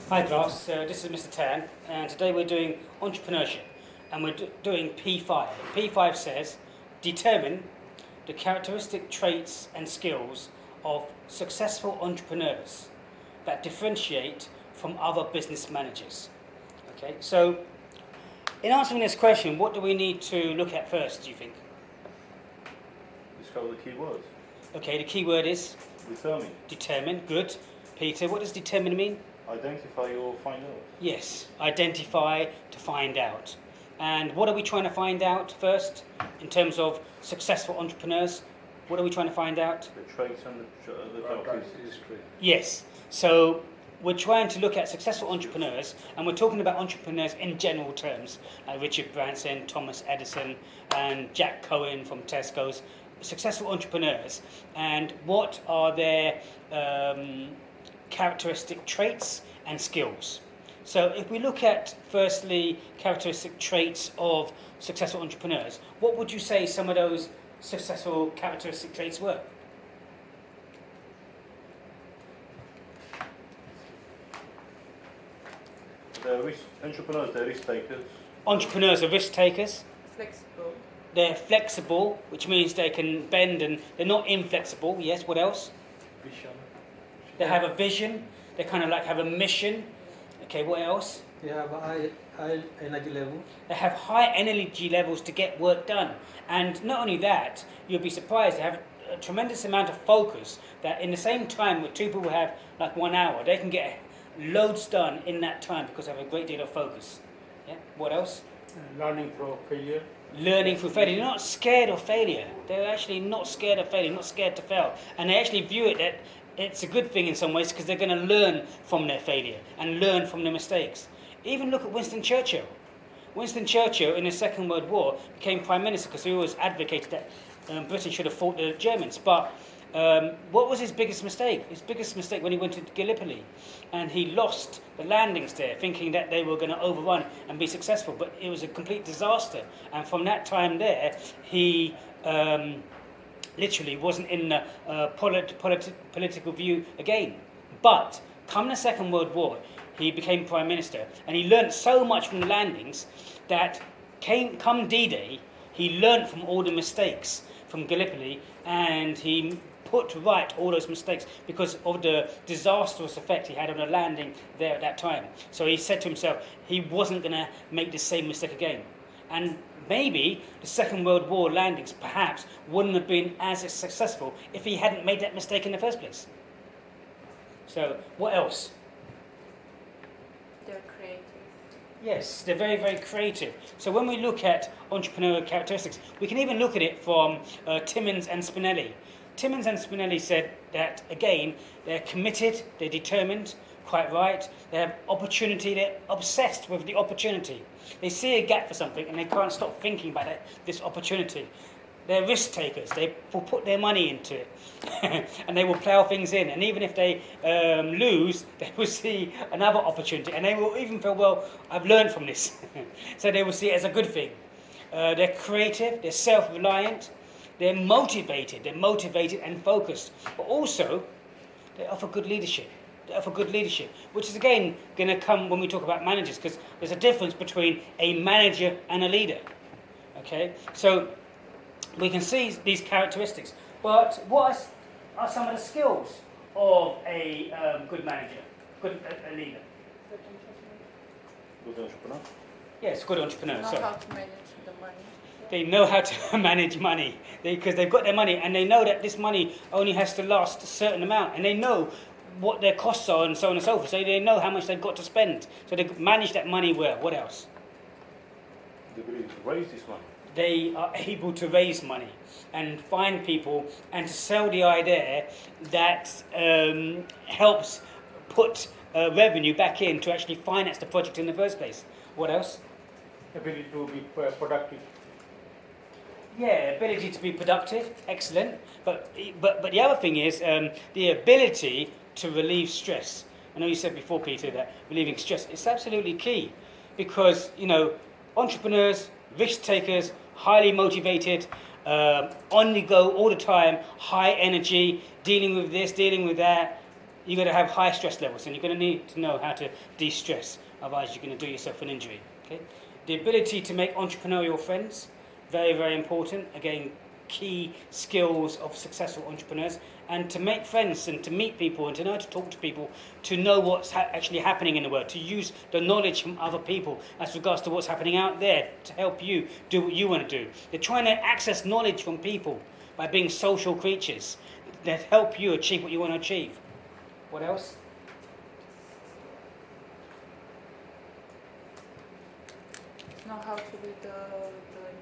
Hi class, this is Mr. Tan, and today we're doing entrepreneurship, and we're doing P5. P5 says, determine the characteristic traits and skills of successful entrepreneurs that differentiate from other business managers. Okay, so in answering this question, what do we need to look at first, do you think? Discover the key words. Okay, the key word is? Determine. Determine, good. Peter, what does determine mean? Identify or find out. Yes, identify to find out. And what are we trying to find out first in terms of successful entrepreneurs? What are we trying to find out? The traits and the characteristics. Yes, so we're trying to look at successful entrepreneurs, and we're talking about entrepreneurs in general terms, like Richard Branson, Thomas Edison, and Jack Cohen from Tesco's. Successful entrepreneurs, and what are their characteristic traits and skills. So if we look at firstly characteristic traits of successful entrepreneurs, what would you say some of those successful characteristic traits were? Entrepreneurs, they're risk takers. Entrepreneurs are risk takers. Flexible. They're flexible, which means they can bend, and they're not inflexible. Yes, what else? Vision. They have a vision. They kind of like have a mission. Okay, what else? They have a high energy level. They have high energy levels to get work done. And not only that, you'll be surprised, they have a tremendous amount of focus that in the same time with two people who have like 1 hour, they can get loads done in that time because they have a great deal of focus. Yeah, what else? Learning through failure. Learning through failure. They're not scared of failure. They're actually not scared of failure, not scared to fail. And they actually view it that it's a good thing in some ways because they're going to learn from their failure and learn from their mistakes. Even look at Winston Churchill. Winston Churchill in the Second World War became Prime Minister because he always advocated that Britain should have fought the Germans. But what was his biggest mistake? His biggest mistake when he went to Gallipoli and he lost the landings there thinking that they were going to overrun and be successful. But it was a complete disaster. And from that time there, he literally wasn't in the political view again. But come the Second World War, he became Prime Minister and he learnt so much from the landings that come D-Day, he learnt from all the mistakes from Gallipoli and he put right all those mistakes because of the disastrous effect he had on the landing there at that time. So he said to himself he wasn't going to make the same mistake again. And maybe the Second World War landings perhaps wouldn't have been as successful if he hadn't made that mistake in the first place. So what else? They're creative. Yes, they're very, very creative. So when we look at entrepreneurial characteristics, we can even look at it from Timmins and Spinelli. Timmins and Spinelli said that, again, they're committed, they're determined, quite right. They have opportunity, they're obsessed with the opportunity. They see a gap for something and they can't stop thinking about this opportunity. They're risk takers, they will put their money into it and they will plough things in. And even if they lose, they will see another opportunity and they will even feel, well, I've learned from this. So they will see it as a good thing. They're creative, they're self-reliant, they're motivated and focused. But also, they offer good leadership. They offer good leadership, which is again going to come when we talk about managers, because there's a difference between a manager and a leader. Okay, so we can see these characteristics. But what are some of the skills of a good manager, a leader? Good entrepreneur. Yes, good entrepreneur. Know Sorry. how to manage the money. They know how to manage money because they've got their money and they know that this money only has to last a certain amount and they know what their costs are and so on and so forth. So they know how much they've got to spend. So they manage that money well. What else? The ability to raise this money. They are able to raise money and find people and to sell the idea that helps put revenue back in to actually finance the project in the first place. What else? Ability to be productive. Yeah, ability to be productive, excellent. But the other thing is the ability to relieve stress. I know you said before, Peter, that relieving stress is absolutely key because, you know, entrepreneurs, risk takers, highly motivated, on the go all the time, high energy, dealing with this, dealing with that. You're going to have high stress levels, and you're going to need to know how to de-stress. Otherwise, you're going to do yourself an injury. Okay? The ability to make entrepreneurial friends, very, very important. Again, key skills of successful entrepreneurs. And to make friends and to meet people and to know how to talk to people, to know what's actually happening in the world, to use the knowledge from other people as regards to what's happening out there to help you do what you want to do. They're trying to access knowledge from people by being social creatures that help you achieve what you want to achieve. What else? Know how to lead the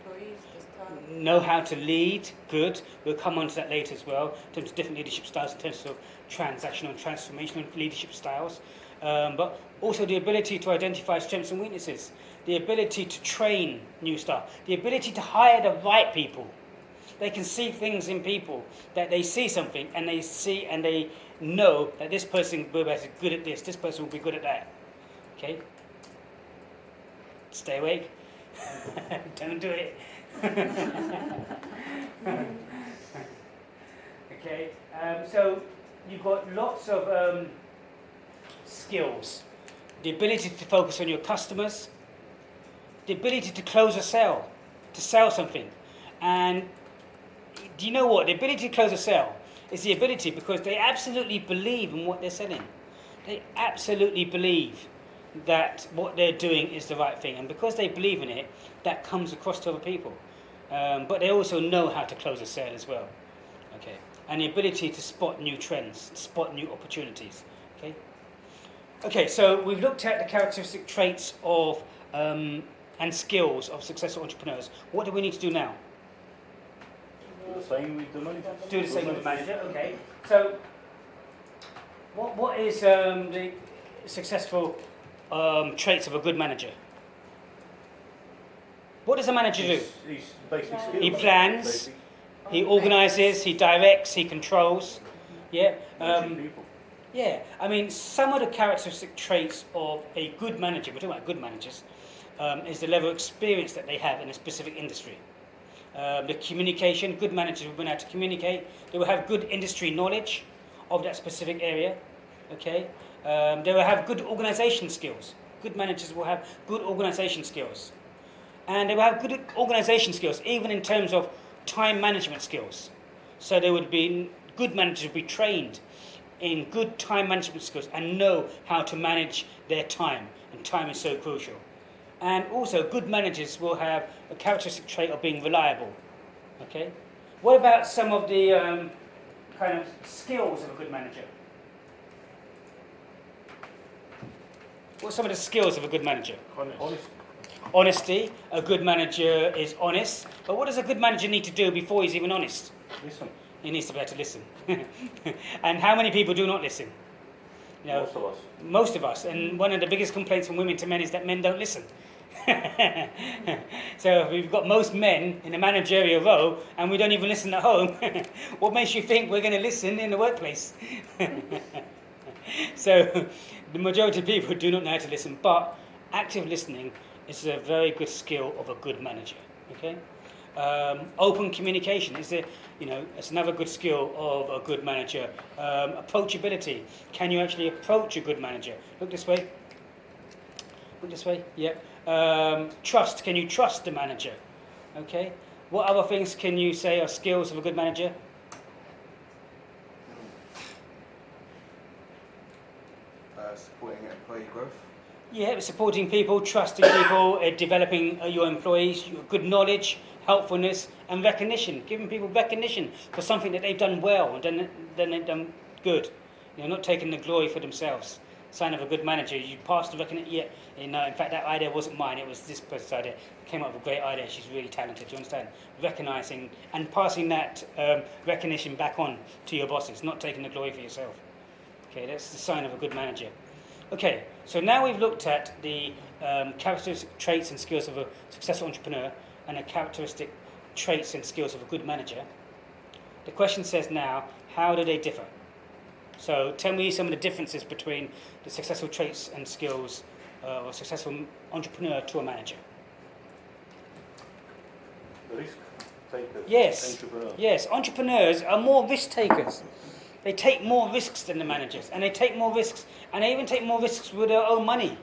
employees, the staff. Know how to lead, good. We'll come on to that later as well, in terms of different leadership styles, in terms of transactional and transformational leadership styles. But also the ability to identify strengths and weaknesses, the ability to train new staff, the ability to hire the right people. They can see things in people, that they see something and they see and they know that this person will be good at this person will be good at that. Okay? Stay awake. Don't do it. Okay, so you've got lots of skills. The ability to focus on your customers, the ability to close a sale, to sell something. And do you know what? The ability to close a sale is the ability because they absolutely believe in what they're selling. They absolutely believe that what they're doing is the right thing. And because they believe in it, that comes across to other people. But they also know how to close a sale as well. Okay, and the ability to spot new trends, spot new opportunities. Okay. Okay, so we've looked at the characteristic traits of and skills of successful entrepreneurs. What do we need to do now? Do the same with the manager. Do the same with the manager. Okay. So, what is the successful traits of a good manager? What does a manager do? He's basic skills. He plans, Basic he organises, he directs, he controls. Yeah. managing people. Yeah. I mean, some of the characteristic traits of a good manager, we're talking about good managers, is the level of experience that they have in a specific industry. The communication, good managers will know how to communicate. They will have good industry knowledge of that specific area. Okay. They will have good organisation skills. Good managers will have good organisation skills. And they will have good organisation skills, even in terms of time management skills. So they would be, good managers would be trained in good time management skills and know how to manage their time. And time is so crucial. And also, good managers will have a characteristic trait of being reliable. Okay? What about some of the kind of skills of a good manager? What are some of the skills of a good manager? Honest. Honesty. A good manager is honest. But what does a good manager need to do before he's even honest? Listen. He needs to be able to listen. And how many people do not listen? You know, Most of us. most of us. And one of the biggest complaints from women to men is that men don't listen. So if we've got most men in a managerial role and we don't even listen at home, what makes you think we're going to listen in the workplace? So the majority of people do not know how to listen, but active listening is a very good skill of a good manager. Okay, open communication is it's another good skill of a good manager. Approachability. Can you actually approach a good manager? Look this way. Look this way. Yep. Trust. Can you trust the manager? Okay. What other things can you say are skills of a good manager? Supporting employee growth. Yeah, supporting people, trusting people, developing your employees, your good knowledge, helpfulness, and recognition. Giving people recognition for something that they've done well and then they've done good. Not taking the glory for themselves. Sign of a good manager. You passed the recognition. Yeah, in fact, that idea wasn't mine. It was this person's idea. Came up with a great idea. She's really talented. Do you understand? Recognizing and passing that recognition back on to your bosses, not taking the glory for yourself. Okay, that's the sign of a good manager. Okay, so now we've looked at the characteristic traits and skills of a successful entrepreneur and the characteristic traits and skills of a good manager. The question says now, how do they differ? So tell me some of the differences between the successful traits and skills of a successful entrepreneur to a manager. The risk takers. Yes. Entrepreneurs. Yes, entrepreneurs are more risk takers. they take more risks than the managers, and they take more risks, and they even take more risks with their own money.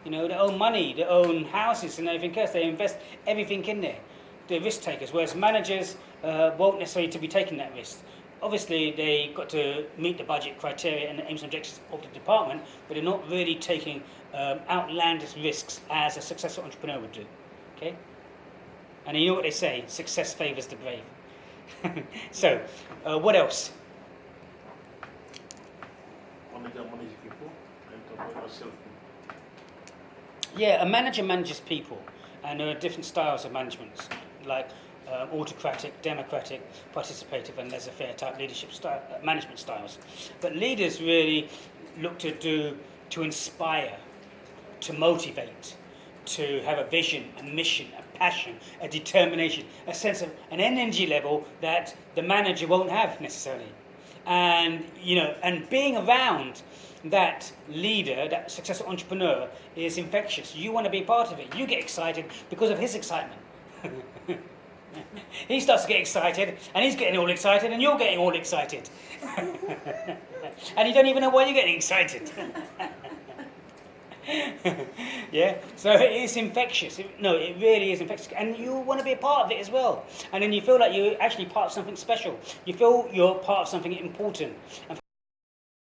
You know, their own money, their own houses and everything else. They invest everything in there. They're risk takers, whereas managers won't necessarily to be taking that risk. Obviously, they got to meet the budget criteria and the aims and objectives of the department, but they're not really taking outlandish risks as a successful entrepreneur would do. Okay? And you know what they say, success favours the brave. So, what else? Manage people, entrepreneur yourself. Yeah, a manager manages people, and there are different styles of management, like autocratic, democratic, participative, and laissez-faire type leadership style, management styles. But leaders really look to inspire, to motivate, to have a vision, a mission, a passion, a determination, a sense of an energy level that the manager won't have necessarily. And you know, and being around that leader, that successful entrepreneur, is infectious. You want to be part of it. You get excited because of his excitement. He starts to get excited, and he's getting all excited, and you're getting all excited. And you don't even know why you're getting excited. Yeah, so it is infectious. It really is infectious, and you want to be a part of it as well. And then you feel like you're actually part of something special. You feel you're part of something important. And